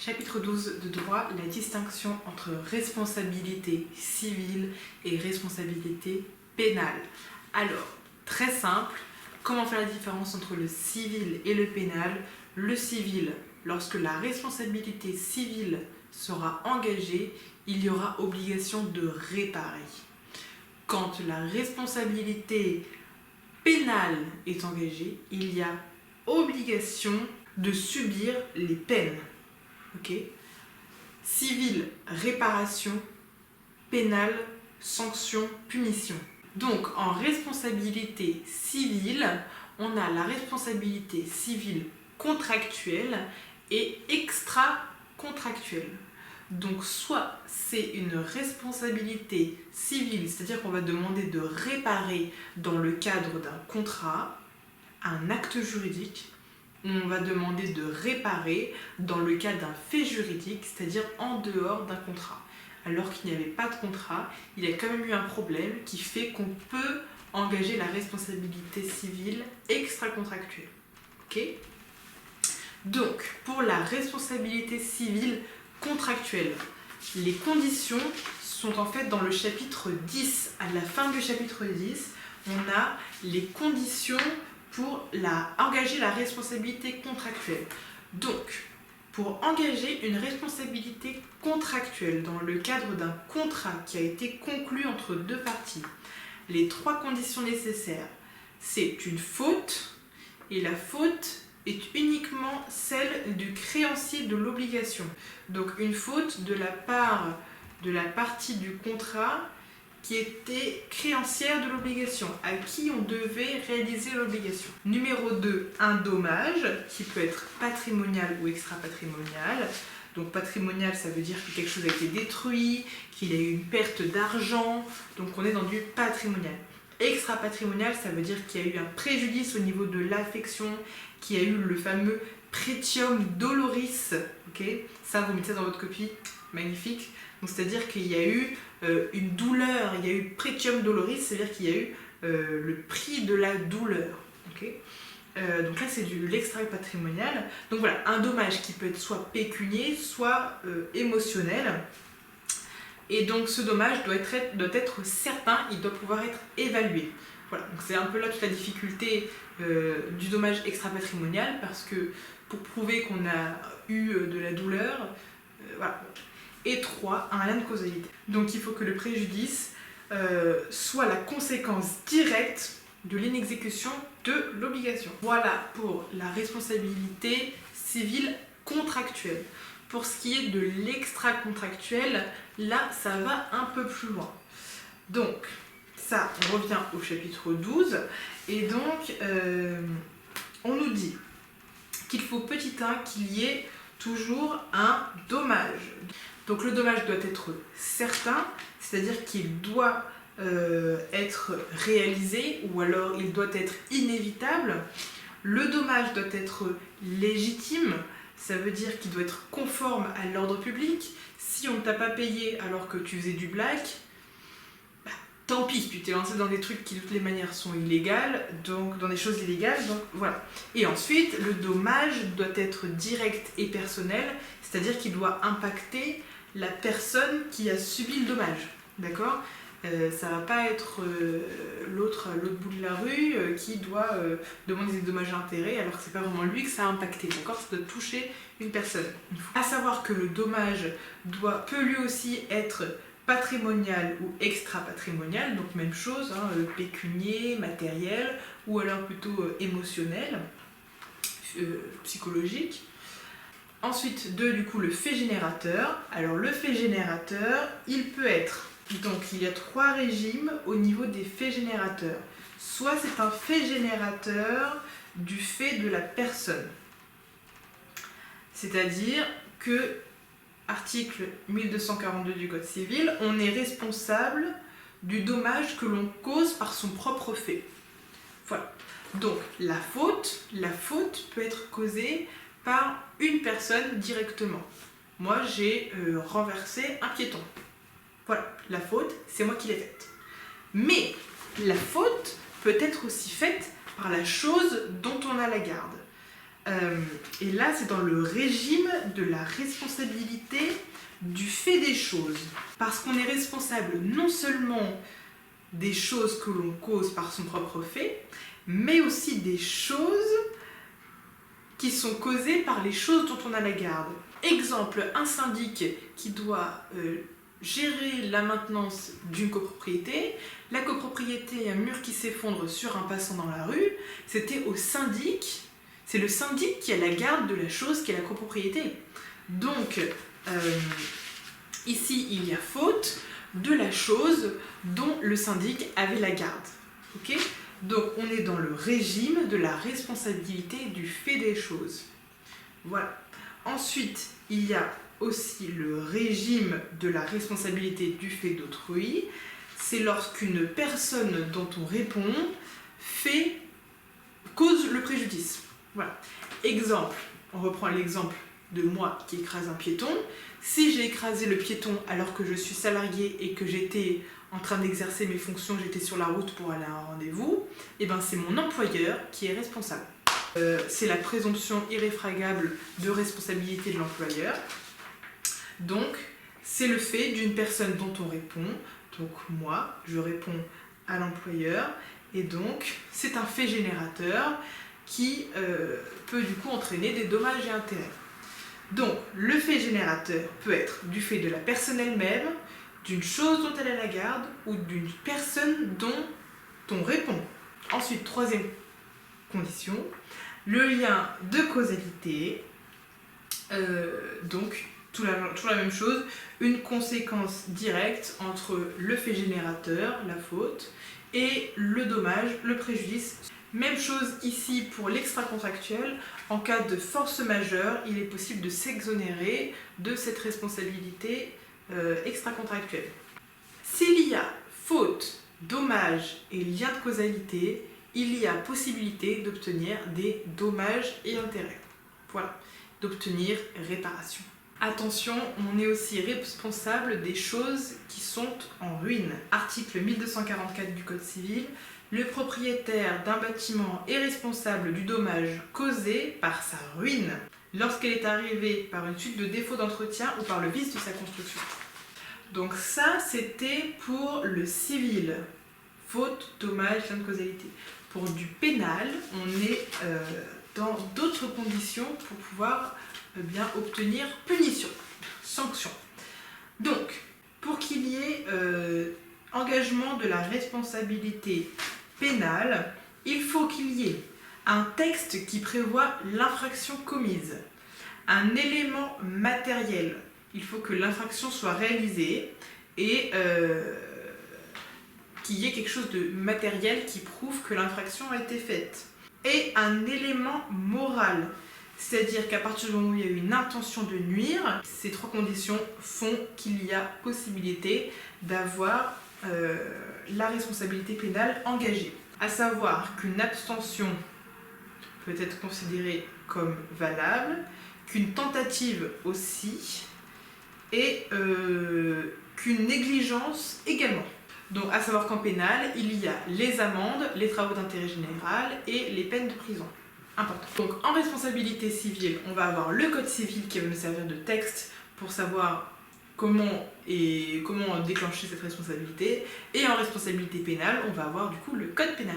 Chapitre 12 de droit, la distinction entre responsabilité civile et responsabilité pénale. Alors, très simple, comment faire la différence entre le civil et le pénal? Le civil, lorsque la responsabilité civile sera engagée, il y aura obligation de réparer. Quand la responsabilité pénale est engagée, il y a obligation de subir les peines. Ok. Civil, réparation, pénal, sanction, punition. Donc en responsabilité civile, on a la responsabilité civile contractuelle et extra-contractuelle. Donc soit c'est une responsabilité civile, c'est-à-dire qu'on va demander de réparer dans le cadre d'un contrat, un acte juridique, on va demander de réparer dans le cas d'un fait juridique, c'est-à-dire en dehors d'un contrat. Alors qu'il n'y avait pas de contrat, il y a quand même eu un problème qui fait qu'on peut engager la responsabilité civile extra-contractuelle. Ok ? Donc, pour la responsabilité civile contractuelle, les conditions sont en fait dans le chapitre 10. À la fin du chapitre 10, on a les conditions pour engager la responsabilité contractuelle. Donc, pour engager une responsabilité contractuelle dans le cadre d'un contrat qui a été conclu entre deux parties, les 3 conditions nécessaires, c'est une faute, et la faute est uniquement celle du créancier de l'obligation. Donc une faute de la part de la partie du contrat qui était créancière de l'obligation, à qui on devait réaliser l'obligation. Numéro 2, un dommage, qui peut être patrimonial ou extra-patrimonial. Donc patrimonial, ça veut dire que quelque chose a été détruit, qu'il y a eu une perte d'argent, donc on est dans du patrimonial. Extra-patrimonial, ça veut dire qu'il y a eu un préjudice au niveau de l'affection, qu'il y a eu le fameux pretium doloris, ok ? Ça, vous mettez ça dans votre copie, magnifique. Donc c'est-à-dire qu'il y a eu une douleur, il y a eu pretium doloris, c'est-à-dire qu'il y a eu le prix de la douleur. Okay, donc là, c'est de l'extra-patrimonial. Donc voilà, un dommage qui peut être soit pécunier, soit émotionnel. Et donc ce dommage doit être certain, il doit pouvoir être évalué. Voilà, donc c'est un peu là toute la difficulté du dommage extra-patrimonial, parce que pour prouver qu'on a eu de la douleur, voilà. Et 3, un lien de causalité. Donc il faut que le préjudice soit la conséquence directe de l'inexécution de l'obligation. Voilà pour la responsabilité civile contractuelle. Pour ce qui est de l'extra-contractuel, là ça va un peu plus loin. Donc ça, on revient au chapitre 12, et donc on nous dit qu'il faut petit 1 qu'il y ait toujours un dommage. Donc le dommage doit être certain, c'est-à-dire qu'il doit être réalisé, ou alors il doit être inévitable. Le dommage doit être légitime, ça veut dire qu'il doit être conforme à l'ordre public. Si on ne t'a pas payé alors que tu faisais du black, bah, tant pis, tu t'es lancé dans des trucs qui de toutes les manières sont illégales, donc dans des choses illégales, donc voilà. Et ensuite, le dommage doit être direct et personnel, c'est-à-dire qu'il doit impacter la personne qui a subi le dommage, d'accord ? Ça va pas être l'autre bout de la rue qui doit demander des dommages à intérêts alors que c'est pas vraiment lui que ça a impacté, d'accord ? Ça doit toucher une personne. Il faut à savoir que le dommage peut lui aussi être patrimonial ou extra-patrimonial, donc même chose, hein, pécunier, matériel, ou alors plutôt émotionnel, psychologique. Ensuite, du coup, le fait générateur. Alors, le fait générateur, il peut être... Donc, il y a 3 régimes au niveau des faits générateurs. Soit c'est un fait générateur du fait de la personne. C'est-à-dire que, article 1242 du Code civil, on est responsable du dommage que l'on cause par son propre fait. Voilà. Donc, la faute peut être causée par une personne directement. Moi, j'ai renversé un piéton. Voilà, la faute, c'est moi qui l'ai faite. Mais la faute peut être aussi faite par la chose dont on a la garde. Et là, c'est dans le régime de la responsabilité du fait des choses. Parce qu'on est responsable non seulement des choses que l'on cause par son propre fait, mais aussi des choses qui sont causées par les choses dont on a la garde. Exemple, un syndic qui doit gérer la maintenance d'une copropriété. La copropriété, un mur qui s'effondre sur un passant dans la rue, c'était au syndic. C'est le syndic qui a la garde de la chose qui est la copropriété. Donc, ici, il y a faute de la chose dont le syndic avait la garde. Okay ? Donc, on est dans le régime de la responsabilité du fait des choses. Voilà. Ensuite, il y a aussi le régime de la responsabilité du fait d'autrui. C'est lorsqu'une personne dont on répond cause le préjudice. Voilà. Exemple, on reprend l'exemple de moi qui écrase un piéton. Si j'ai écrasé le piéton alors que je suis salarié et que j'étais en train d'exercer mes fonctions, j'étais sur la route pour aller à un rendez-vous, et ben c'est mon employeur qui est responsable. C'est la présomption irréfragable de responsabilité de l'employeur. Donc, c'est le fait d'une personne dont on répond. Donc, moi, je réponds à l'employeur. Et donc, c'est un fait générateur qui peut du coup entraîner des dommages et intérêts. Donc, le fait générateur peut être du fait de la personne elle-même, d'une chose dont elle a la garde ou d'une personne dont on répond. Ensuite, troisième condition, le lien de causalité. Donc, toujours la même chose, une conséquence directe entre le fait générateur, la faute, et le dommage, le préjudice. Même chose ici pour l'extra-contractuel. En cas de force majeure, il est possible de s'exonérer de cette responsabilité extra-contractuelle. S'il y a faute, dommage et lien de causalité, il y a possibilité d'obtenir des dommages et intérêts. Voilà, d'obtenir réparation. Attention, on est aussi responsable des choses qui sont en ruine. Article 1244 du Code civil. Le propriétaire d'un bâtiment est responsable du dommage causé par sa ruine lorsqu'elle est arrivée par une suite de défauts d'entretien ou par le vice de sa construction. Donc ça, c'était pour le civil. Faute, dommage, lien de causalité. Pour du pénal, on est dans d'autres conditions pour pouvoir bien obtenir punition, sanction. Donc, pour qu'il y ait engagement de la responsabilité pénale, il faut qu'il y ait un texte qui prévoit l'infraction commise, un élément matériel. Il faut que l'infraction soit réalisée et qu'il y ait quelque chose de matériel qui prouve que l'infraction a été faite. Et un élément moral, c'est-à-dire qu'à partir du moment où il y a une intention de nuire, ces trois conditions font qu'il y a possibilité d'avoir la responsabilité pénale engagée. À savoir qu'une abstention peut être considérée comme valable, qu'une tentative aussi, et qu'une négligence également. Donc à savoir qu'en pénal, il y a les amendes, les travaux d'intérêt général et les peines de prison. Important. Donc en responsabilité civile, on va avoir le code civil qui va nous servir de texte pour savoir comment déclencher cette responsabilité. Et en responsabilité pénale, on va avoir du coup le code pénal.